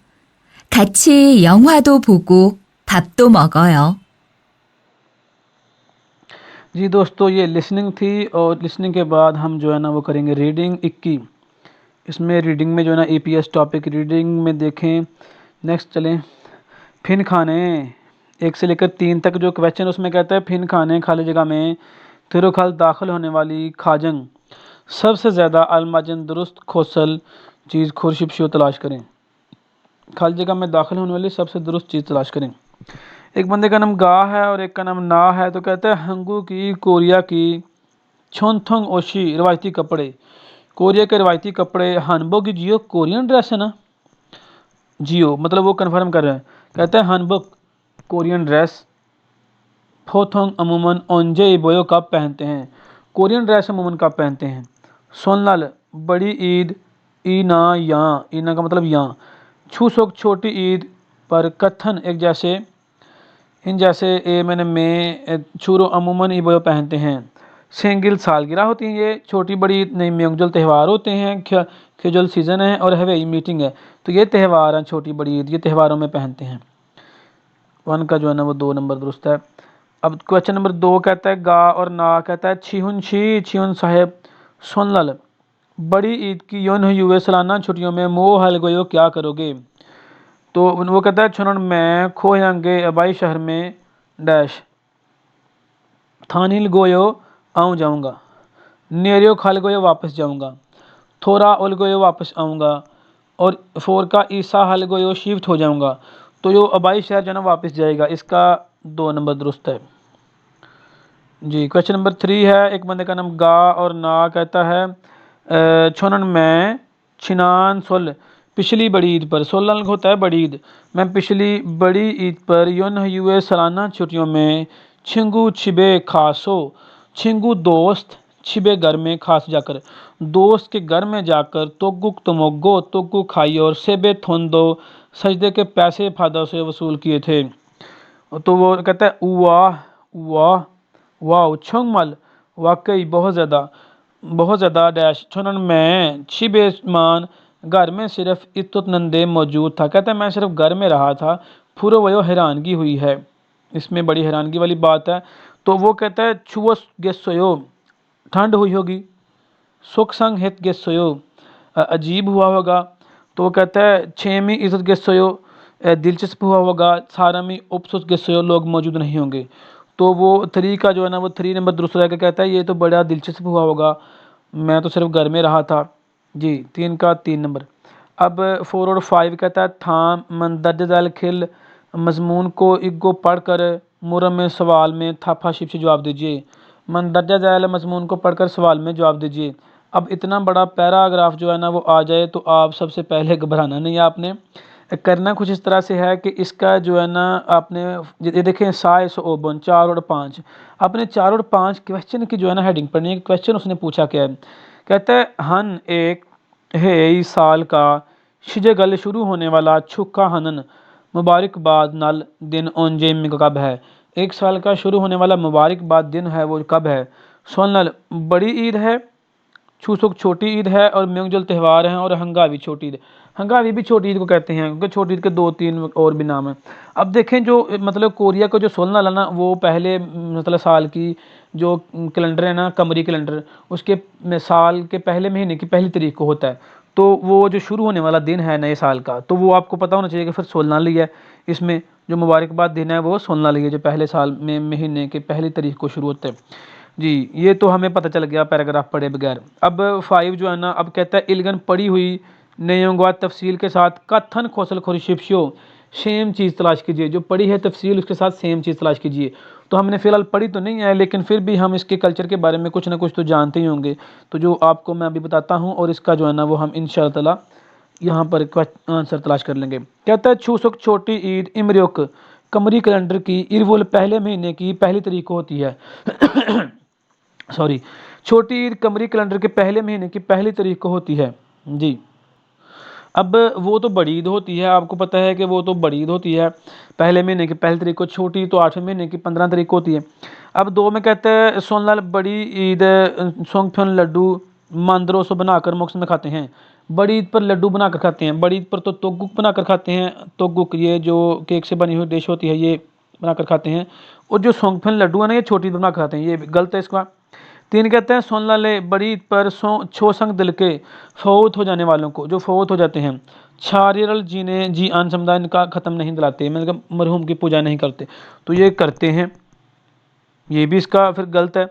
같이 영화도 보고 밥도 먹어요. जी दोस्तों, ये लिसनिंग थी और लिसनिंग के बाद हम जो है ना वो करेंगे रीडिंग 21। इसमें रीडिंग में जो है ना ईपीएस टॉपिक रीडिंग में देखें। नेक्स्ट चलें। फिन खाने 1 से लेकर 3 तक जो क्वेश्चन उसमें कहता है फिन खाने खाली जगह में तिरुखल दाखिल होने वाली खाजंग सबसे ज़्यादा अलमाजन दुरुस्त खोसल चीज़ खुरशिपशो तलाश करें। खाली जगह में दाखिल होने वाली सबसे दुरुस्त चीज़ तलाश करें। एक बंदे का नाम गा है और एक का नाम ना है, तो कहते हैं हंगू की कोरिया की छोनथोंग ओशी रिवायती कपड़े। कोरिया के रिवायती कपड़े हनबो की जियो कोरियन ड्रेस है ना, जियो मतलब वो कन्फर्म कर रहे हैं। कहते हैं हनबुक कोरियन ड्रेस, फोथोंग अमूमन ओंजे इबोयो कब पहनते हैं, कोरियन ड्रेस अमूमन कब पहनते हैं। सोनलाल बड़ी ईद ईना या, ईना का मतलब यहाँ। छूसोक छोटी ईद पर कथन एक जैसे इन जैसे ए मैंने में छूरो अमूमन इबोयो पहनते हैं। सेंगिल सालगिरह होती है, ये छोटी बड़ी ईद नहीं म्योंगजल त्यौहार होते हैं। खजुल सीज़न है और हवेई मीटिंग है, तो ये त्यौहार हैं छोटी बड़ी ईद, ये त्यौहारों में पहनते हैं। 1 का जो है ना वो 2 नंबर दुरुस्त है। अब क्वेश्चन नंबर 2 कहता है गा और ना, कहता है छिहुन छी छिहुन साहेब सोनलल बड़ी ईद की योन हुए सालाना छुट्टियों में मोह हल गयो क्या करोगे। तो वो कहता है छुनन मैं खोयांगे अबाई शहर में डैश थानिल गोयो आऊँ जाऊँगा, नेरियो खाल गोयो वापस जाऊँगा, थोड़ा उल गोयो वापस आऊँगा, और 4 का ईसा हल गोयो शिफ्ट हो जाऊँगा। तो यो अबाई शहर जो है ना वापस जाएगा, इसका 2 नंबर दुरुस्त है जी। क्वेश्चन नंबर 3 है। एक बंदे का नाम गा और ना, कहता है छोनन मैं छिनान सोल पिछली बड़ी ईद पर, सोलन होता है बड़ी ईद, मैं पिछली बड़ी ईद पर योन हुए सालाना छुट्टियों में छिंगू छिबे खासो, छिंगू दोस्त छिबे घर में खास जाकर, दोस्त के घर में जाकर तोगुक तमोगो तोगु खाई और सेबे थोंदो सजदे के पैसे फादा से वसूल किए थे। तो वो कहता है वाह वाह वाह छोंगमल वाकई बहुत ज़्यादा डैश छुनन में छिबेमान घर में सिर्फ इतुत नंदे मौजूद था, कहता है मैं सिर्फ घर में रहा था। फुरो वयो हैरानगी हुई है, इसमें बड़ी हैरानगी वाली बात है। तो वो कहता है छुवस गेसोयो ठंड हुई होगी, सुख संग हित गेसोयो अजीब हुआ होगा। तो वो कहता है छेमी इज्जत गेसोयो दिलचस्प हुआ होगा, सारामी उपसुस गेसोयो लोग मौजूद नहीं होंगे। तो वो 3 का जो है ना वो 3 नंबर दुरुस्त रह के कहता है ये तो बड़ा दिलचस्प हुआ होगा, मैं तो सिर्फ घर में रहा था जी। 3 का 3 नंबर। अब 4 और 5 कहता है थाम मंदरजल खिल मजमून को इगो पढ़कर मुरम में सवाल में थाफा शिप से जवाब दीजिए। मंदरजा झैल मजमून को पढ़कर सवाल में जवाब दीजिए। अब इतना बड़ा पैराग्राफ जो है ना वो आ जाए तो आप सबसे पहले घबराना नहीं है, आपने करना कुछ इस तरह से है कि इसका जो है ना आपने ये देखें साइस ओबन 4 और 5, आपने 4 और 5 क्वेश्चन की जो है ना हेडिंग पढ़नी है। क्वेश्चन उसने पूछा क्या है, कहता है हन एक है इस साल का शिजगल शुरू होने वाला छुक्का हनन मुबारकबाद नल दिन ओंजे में कब है, 1 साल का शुरू होने वाला मुबारकबाद दिन है वो कब है। सोनल बड़ी ईद है, छूसुक छोटी ईद है और म्योंगजल त्यौहार हैं, और हंगावी छोटी ईद। हंगावी भी छोटी ईद को कहते हैं क्योंकि छोटी ईद के 2-3 और भी नाम हैं। अब देखें जो मतलब कोरिया का जो सोलना ना वो पहले मतलब साल की जो कैलेंडर है ना कमरी कैलेंडर, उसके साल के पहले महीने की पहली तारीख को होता है। तो वो जो शुरू होने वाला दिन है नए साल का, तो वो आपको पता होना चाहिए कि फिर सोलना लिया है। इसमें जो मुबारकबाद दिन है वो सोलना लिया जो पहले साल में महीने के पहली तारीख को शुरू होते हैं जी। ये तो हमें पता चल गया पैराग्राफ पढ़े बगैर। अब 5 जो है ना अब कहता है इलगन पड़ी हुई नयोंगवा तफसील के साथ कथन कौशल खुरशिपशो सेम चीज़ तलाश कीजिए, जो पढ़ी है तफसील उसके साथ सेम चीज़ तलाश कीजिए। तो हमने फ़िलहाल पढ़ी तो नहीं है लेकिन फिर भी हम इसके कल्चर के बारे में कुछ ना कुछ तो जानते ही होंगे, तो जो आपको मैं अभी बताता हूँ और इसका जो है ना वो हम इंशाअल्लाह यहाँ पर आंसर तलाश कर लेंगे। कहता है छूसुक छोटी ईद इमरियुक कमरी कैलेंडर की इरवुल पहले महीने की पहली तारीख को होती है सॉरी, छोटी ईद कमरी कैलेंडर के पहले महीने की पहली तारीख को होती है जी। अब वो तो बड़ी ईद होती है, आपको पता है कि वो तो बड़ी ईद होती है पहले महीने की पहली तारीख को, छोटी तो 8वें महीने की 15 तारीख को होती है। अब 2 में कहते हैं सोनलाल बड़ी ईद सोंगफन लड्डू मांदरों से बनाकर मोक्ष में खाते हैं। बड़ी ईद पर लड्डू बनाकर खाते हैं। बड़ी ईद पर तो तोगुक बनाकर खाते हैं। तोगुक ये जो केक से बनी हुई डिश होती है ये बनाकर खाते हैं। और जो सोंगफन लड्डू है ना ये छोटी ईद बनाकर खाते हैं, ये गलत है इसका। 3 कहते हैं सोनलाले बड़ी ईद पर छोसंग दिल के फौत हो जाने वालों को, जो फौत हो जाते हैं, छारियल जीने जी आन समुदाय इनका ख़त्म नहीं दिलाते, मतलब मरहूम की पूजा नहीं करते। तो ये करते हैं, ये भी इसका फिर गलत है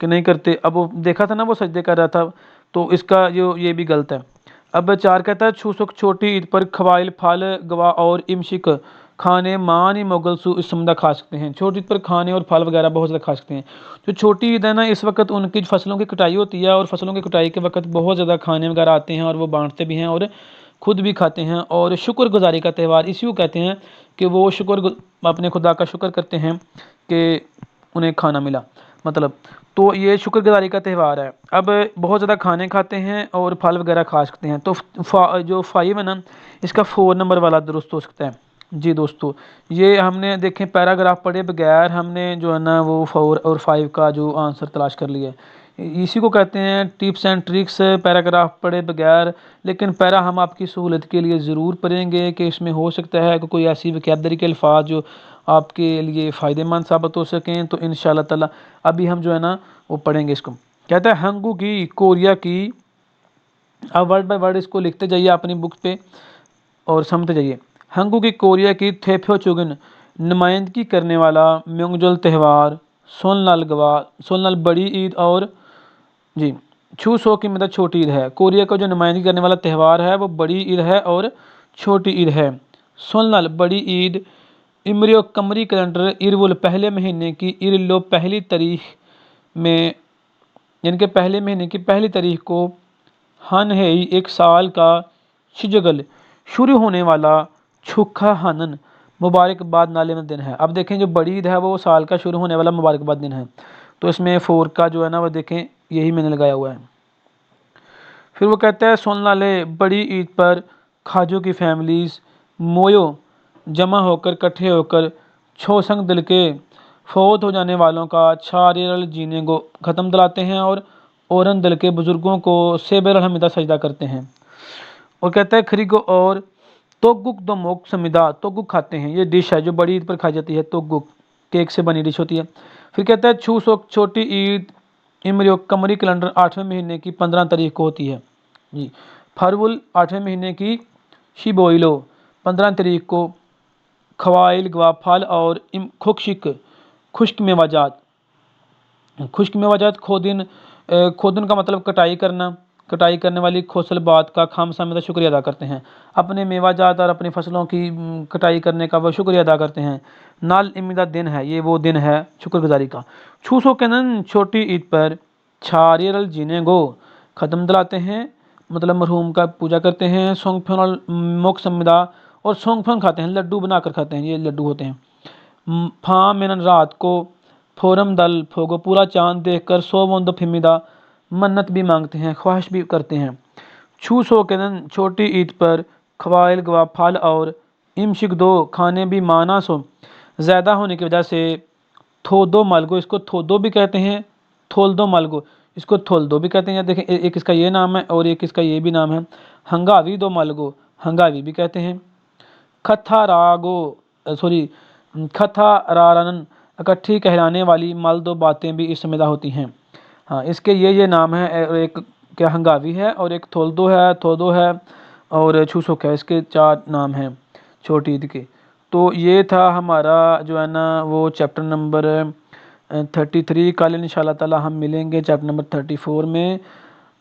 कि नहीं करते। अब वो देखा था ना वो सजदे कर रहा था, तो इसका जो ये भी गलत है। अब 4 कहता है छूसुक छोटी ईद पर खवाइल फल गवा और इमशिक खाने मान मोगल सु इस समुदा खा सकते हैं। छोटी ईद पर खाने और फल वगैरह बहुत ज़्यादा खा सकते हैं। जो छोटी ईद है ना इस वक्त उनकी फसलों की कटाई होती है और फसलों की कटाई के वक्त बहुत ज़्यादा खाने वगैरह आते हैं और वो बांटते भी हैं और खुद भी खाते हैं। और शुक्रगुजारी का त्यौहार इसी को कहते हैं कि वो अपने खुदा का शुक्र करते हैं कि उन्हें खाना मिला, मतलब तो ये शुक्रगुजारी का त्यौहार है। अब बहुत ज़्यादा खाने खाते हैं और फल वगैरह खा सकते हैं, तो जो 5 है ना इसका 4 नंबर वाला दुरुस्त हो सकता है। जी दोस्तों, ये हमने देखें पैराग्राफ पढ़े बगैर हमने जो है ना वो 4 और 5 का जो आंसर तलाश कर लिया है। इसी को कहते हैं टिप्स एंड ट्रिक्स, पैराग्राफ पढ़े बगैर। लेकिन पैरा हम आपकी सहूलत के लिए ज़रूर पढ़ेंगे कि इसमें हो सकता है कि कोई ऐसी वोकैबलरी के अल्फाज जो आपके लिए फ़ायदेमंद साबित हो सकें। तो इंशाल्लाह ताला अभी हम जो है ना वो पढ़ेंगे इसको। कहता है हंगू की कोरिया की, अब वर्ड बाय वर्ड इसको लिखते जाइए अपनी बुक पे और समझते जाइए। हंगू की कोरिया की थेप्योचुगन नुमाइंदगी करने वाला म्योंगजोल त्यौहार सोनलाल बड़ी ईद और जी छूसो की मतलब छोटी ईद है। कोरिया का जो नुमाइंदगी करने वाला त्यौहार है वो बड़ी ईद है और छोटी ईद है। सोनलाल बड़ी ईद इमरियो कमरी कैलेंडर इरवुल पहले महीने की इरलो पहली तारीख में, यानी कि पहले महीने की पहली तारीख को हन है एक साल का शिजगल शुरू होने वाला छुखा हनन मुबारकबाद नाले में दिन है। अब देखें जो बड़ी ईद है वो साल का शुरू होने वाला मुबारकबाद दिन है, तो इसमें 4 का जो है ना वो देखें यही मैंने लगाया हुआ है। फिर वो कहता है सोनलाले बड़ी ईद पर खाजों की फैमिलीज मोयो जमा होकर इकट्ठे होकर छोसंग दिल के फौत हो जाने वालों का छारियल जीने को ख़त्म दिलाते हैं और औरन दिल के बुज़ुर्गों को सेबर हमिदा सजदा करते हैं। और कहता है खरीगो और तोगुक दो मोक समिदा तोगुक खाते हैं, ये डिश है जो बड़ी ईद पर खाई जाती है, तोगुक केक से बनी डिश होती है। फिर कहता है छूसोक छोटी ईद इमरियो कमरी कैलेंडर 8वें महीने की 15 तारीख को होती है जी। फरवुल 8वें महीने की शिबोइलो 15 तारीख को खवाइल गवा फल और खुशिक खुश्क मेवाजात, खुश्क मेवाजात खोदिन, खोदिन का मतलब कटाई करना, कटाई करने वाली खोसल बात का खामसा में शुक्रिया अदा करते हैं। अपने मेवाजात और अपनी फसलों की कटाई करने का वह शुक्रिया अदा करते हैं। नाल इमिदा दिन है, ये वो दिन है शुक्रगुजारी का। छूसो के नन छोटी ईद पर छारियल जीने गो ख़त्म दिलाते हैं, मतलब मरहूम का पूजा करते हैं। सोंगफन मोक समिदा और सोंगफन खाते हैं, लड्डू बनाकर खाते हैं, ये लड्डू होते हैं। फा मेनन रात को फोरम दल फोगो पूरा चांद देखकर सो वंदो फिमिदा मन्नत भी मांगते हैं, ख्वाहिश भी करते हैं। छू सो के दिन छोटी ईद पर खवाइल गवा फल और इमशिक दो खाने भी माना सो ज़्यादा होने की वजह से थोदो मलगो, इसको थोदो भी कहते हैं, थोलदो मलगो इसको थोलदो भी कहते हैं। देखें एक इसका ये नाम है और एक इसका ये भी नाम है। हंगावी दो मलगो हंगावी भी कहते हैं। खथा रागो सॉरी खथा रारन इकट्ठी कहलाने वाली मल दो बातें भी इस समिदा होती हैं। हाँ, इसके ये नाम है, और एक क्या हंगावी है और एक थोदो है और छूसुक है, इसके 4 नाम हैं छोटी ईद के। तो ये था हमारा जो है ना वो चैप्टर नंबर 33। कल इंशाल्लाह ताला हम मिलेंगे चैप्टर नंबर 34 में।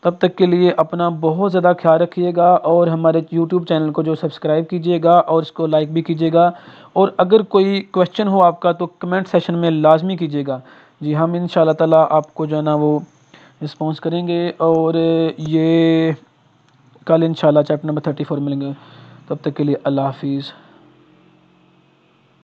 तब तक के लिए अपना बहुत ज़्यादा ख्याल रखिएगा और हमारे यूट्यूब चैनल को जो सब्सक्राइब कीजिएगा और इसको लाइक भी कीजिएगा। और अगर कोई क्वेश्चन हो आपका तो कमेंट सेशन में लाजमी कीजिएगा जी, हम इंशाल्लाह ताला आपको जो है ना वो रिस्पॉन्स करेंगे। और ये कल इंशाल्लाह चैप्टर नंबर 34 मिलेंगे। तब तक के लिए अल्लाह हाफिज़।